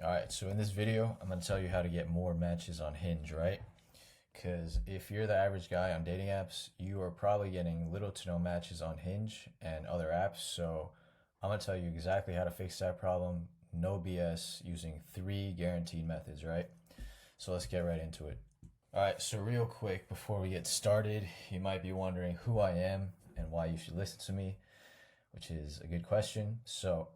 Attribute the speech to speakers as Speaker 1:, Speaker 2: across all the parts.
Speaker 1: Alright, so in this video, I'm going to tell you how to get more matches on Hinge, right? Because if you're the average guy on dating apps, you are probably getting little to no matches on Hinge and other apps. So I'm going to tell you exactly how to fix that problem, no BS, using 3 guaranteed methods, right? So let's get right into it. Alright, so real quick, before we get started, you might be wondering who I am and why you should listen to me, which is a good question. So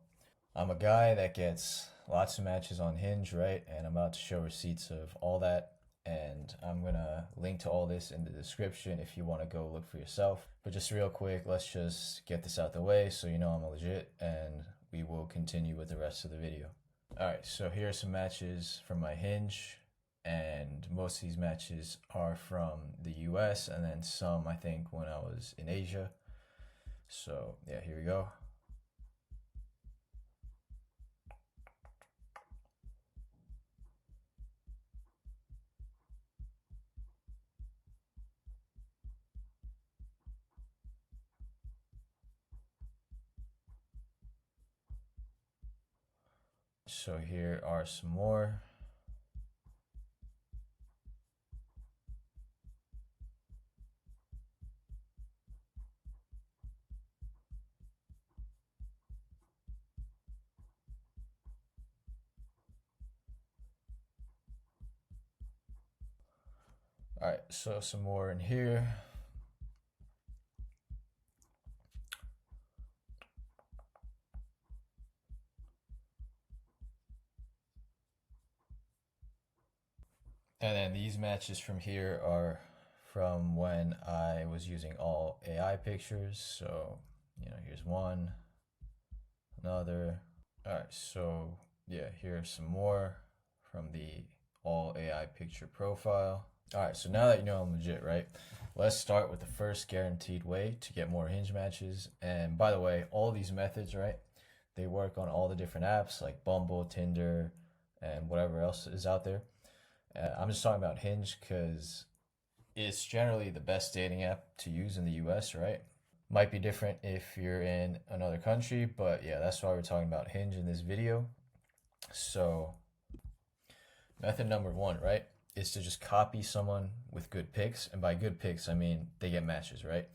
Speaker 1: I'm a guy that gets lots of matches on Hinge, right? And I'm about to show receipts of all that. And I'm gonna link to all this in the description if you want to go look for yourself. But just real quick, let's just get this out the way so you know I'm legit, and we will continue with the rest of the video. Alright, so here are some matches from my Hinge, and most of these matches are from the US, and then some I think when I was in Asia. So yeah, here we go. So here are some more. All right, so some more in here. And then these matches from here are from when I was using all AI pictures. So, here's one, another. All right, so yeah, here's some more from the all AI picture profile. All right, so now that you know I'm legit, right? Let's start with the first guaranteed way to get more Hinge matches. And by the way, all these methods, right? They work on all the different apps like Bumble, Tinder, and whatever else is out there. I'm just talking about Hinge because it's generally the best dating app to use in the US, right? Might be different if you're in another country, but yeah, that's why we're talking about Hinge in this video. So, method number 1, right, is to just copy someone with good pics. And by good pics, I mean they get matches, right?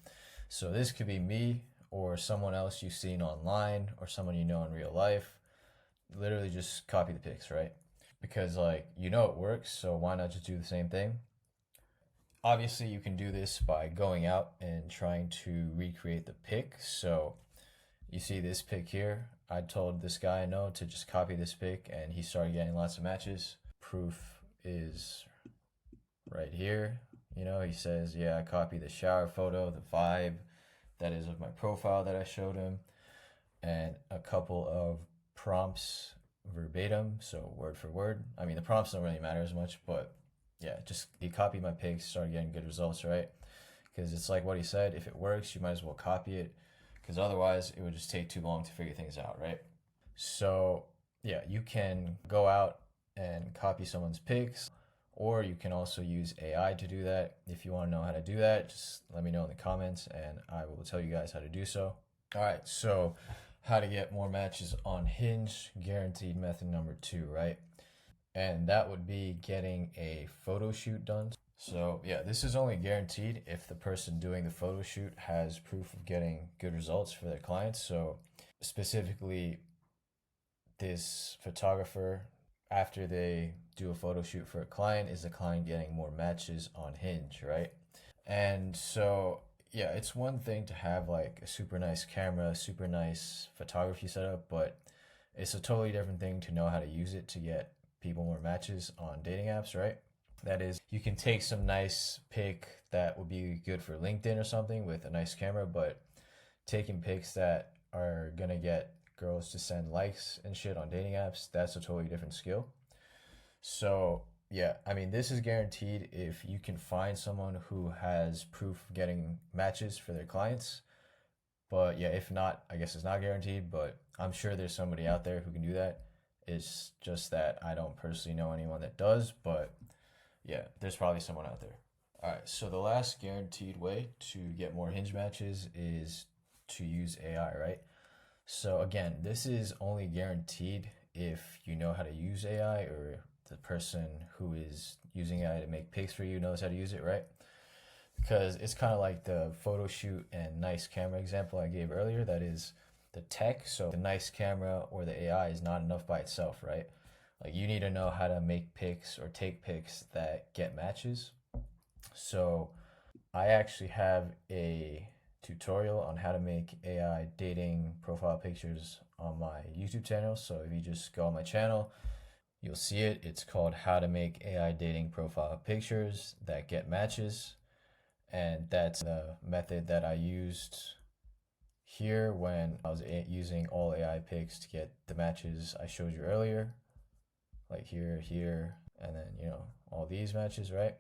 Speaker 1: So this could be me or someone else you've seen online or someone you know in real life. Literally just copy the pics, right? Because it works, so why not just do the same thing? Obviously you can do this by going out and trying to recreate the pic. So you see this pic here, I told this guy I know to just copy this pic and he started getting lots of matches. Proof is right here. He says, yeah, I copied the shower photo, the vibe that is of my profile that I showed him, and a couple of prompts verbatim, so word for word. I mean, the prompts don't really matter as much, but yeah, just he copied my pics, started getting good results, right? Because it's like what he said, if it works, you might as well copy it, because otherwise it would just take too long to figure things out, right? So yeah, you can go out and copy someone's pics, or you can also use AI to do that. If you want to know how to do that, just let me know in the comments and I will tell you guys how to do so. All right, so how to get more matches on Hinge, guaranteed method number 2, right? And that would be getting a photo shoot done. So yeah, this is only guaranteed if the person doing the photo shoot has proof of getting good results for their clients. So specifically, this photographer, after they do a photo shoot for a client, is the client getting more matches on Hinge, right? And so yeah, it's one thing to have like a super nice camera, super nice photography setup, but it's a totally different thing to know how to use it to get people more matches on dating apps, right? That is, you can take some nice pic that would be good for LinkedIn or something with a nice camera, but taking pics that are gonna get girls to send likes and shit on dating apps, that's a totally different skill. So yeah, I mean, this is guaranteed if you can find someone who has proof of getting matches for their clients. But yeah, if not, I guess it's not guaranteed, but I'm sure there's somebody out there who can do that. It's just that I don't personally know anyone that does, but yeah, there's probably someone out there. All right, so the last guaranteed way to get more Hinge matches is to use AI, right? So again, this is only guaranteed if you know how to use AI, or the person who is using AI to make pics for you knows how to use it, right? Because it's kind of like the photo shoot and nice camera example I gave earlier. That is the tech. So the nice camera or the AI is not enough by itself, right? Like, you need to know how to make pics or take pics that get matches. So I actually have a tutorial on how to make AI dating profile pictures on my YouTube channel. So if you just go on my channel, you'll see it. It's called How to Make AI Dating Profile Pictures That Get Matches. And that's the method that I used here when I was using all AI pics to get the matches I showed you earlier. Like here, and then, all these matches, right?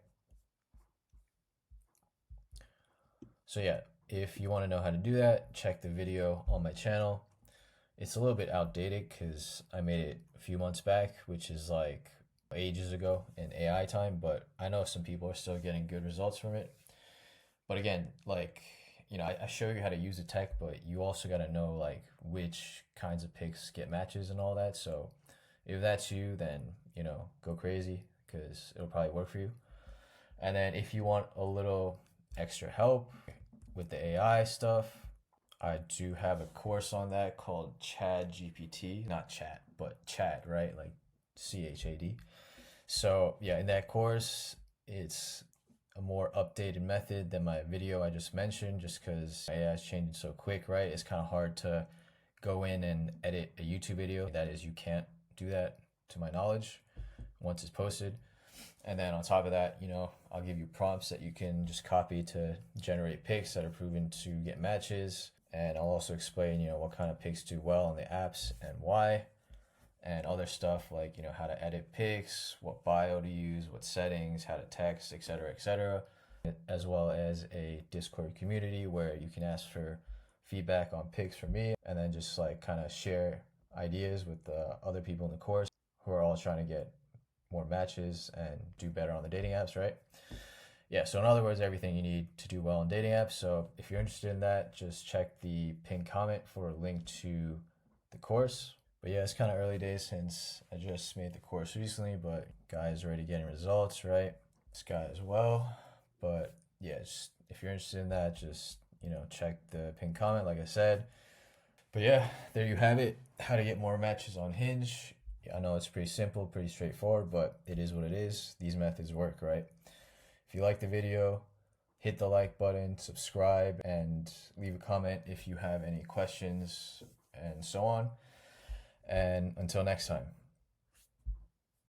Speaker 1: So yeah, if you want to know how to do that, check the video on my channel. It's a little bit outdated because I made it a few months back, which is like ages ago in AI time, but I know some people are still getting good results from it. But again, like, I show you how to use the tech, but you also got to know like which kinds of pics get matches and all that. So if that's you, then, go crazy, because it'll probably work for you. And then if you want a little extra help with the AI stuff, I do have a course on that called 𝗟𝗲, not chat, but chat, right? Like CHAD. So yeah, in that course, it's a more updated method than my video I just mentioned, just because AI is changing so quick, right? It's kind of hard to go in and edit a YouTube video. That is, you can't do that, to my knowledge, once it's posted. And then on top of that, I'll give you prompts that you can just copy to generate pics that are proven to get matches. And I'll also explain, what kind of pics do well on the apps and why, and other stuff like, how to edit pics, what bio to use, what settings, how to text, etc., as well as a Discord community where you can ask for feedback on pics from me, and then just like kind of share ideas with the other people in the course who are all trying to get more matches and do better on the dating apps, right? Yeah, so in other words, everything you need to do well on dating apps. So if you're interested in that, just check the pinned comment for a link to the course. But yeah, it's kind of early days since I just made the course recently, but guys already getting results, right? This guy as well. But yeah, just, if you're interested in that, just, check the pinned comment, like I said. But yeah, there you have it. How to get more matches on Hinge. I know it's pretty simple, pretty straightforward, but it is what it is. These methods work, right? If you like the video, hit the like button, subscribe, and leave a comment if you have any questions, and so on. And until next time.